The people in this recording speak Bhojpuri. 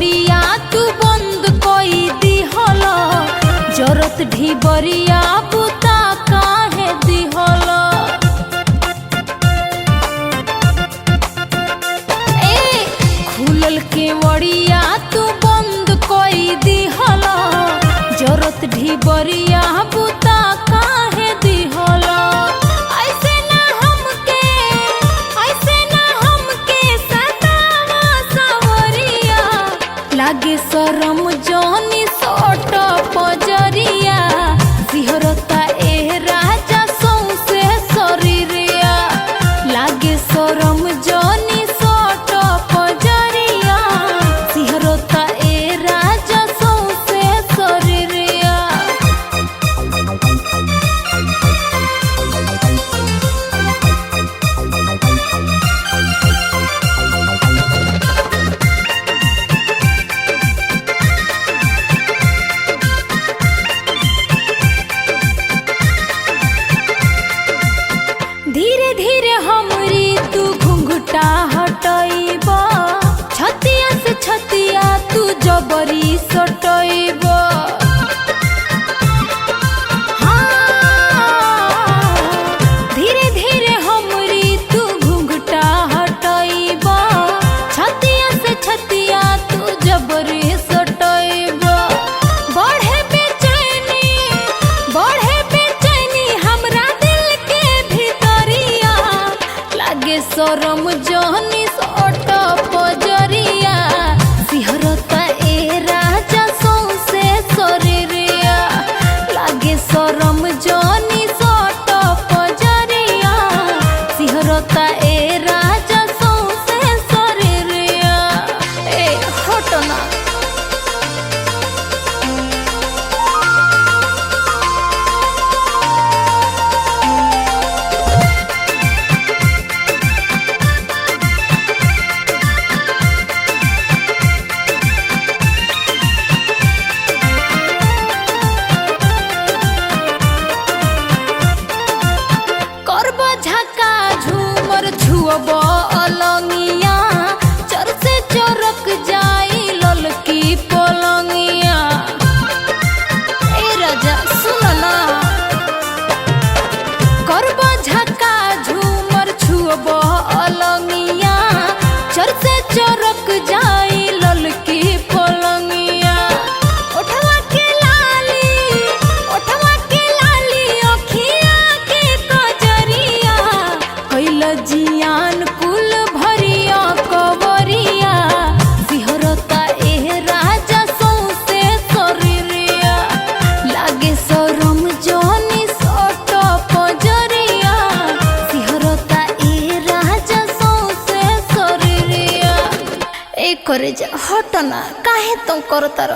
ढिबरिया तू बंद कोई दिहल जरत ढिबरिया बुता काहे दिहल ए खुलल केवड़िया तू बंद कोई दिहल जरत ढिबरिया बुता काहे दिहल लागे शरम जनी सोट पजरिया सिहरता ए राजा सौसे शरीरिया लागे शरम जनी सोट पजरिया सिहरता ए राजा सौसे शरीरिया धीरे धीरे हमरी तू घुंघटा हटइब छतिया से छतिया तू जबरी सटइब धीरे धीरे हमरी तू घुंघटा हटइब छतिया से छतिया तू जबरी सटइब बढ़े बेचैनी हमरा दिल के भीतरिया लागे शरम जहनी सोट पजरिया सिहरता ए राजा सौसे शरीरिया लागे शरम जहनी सोट पजरिया सिहरता ए राजा सौसे शरीरिया ए हटना छुअब अलंगिया चर से चरक जाई ललकी पलंगिया ए राजा सुन ना करब झका झूमर छुअब अलंगिया चर से चरक जाई ललकी पलंगिया ओठवा के लाली अखिया के कजरिया कैल जियान कुल भरिया कवरिया सिहरता ए राजा सौसे शरीरिया लागे शरम जनी सोट पजरिया सिहरता ए राजा सौसे शरीरिया ए करे जा हटना काहे तुम करतार।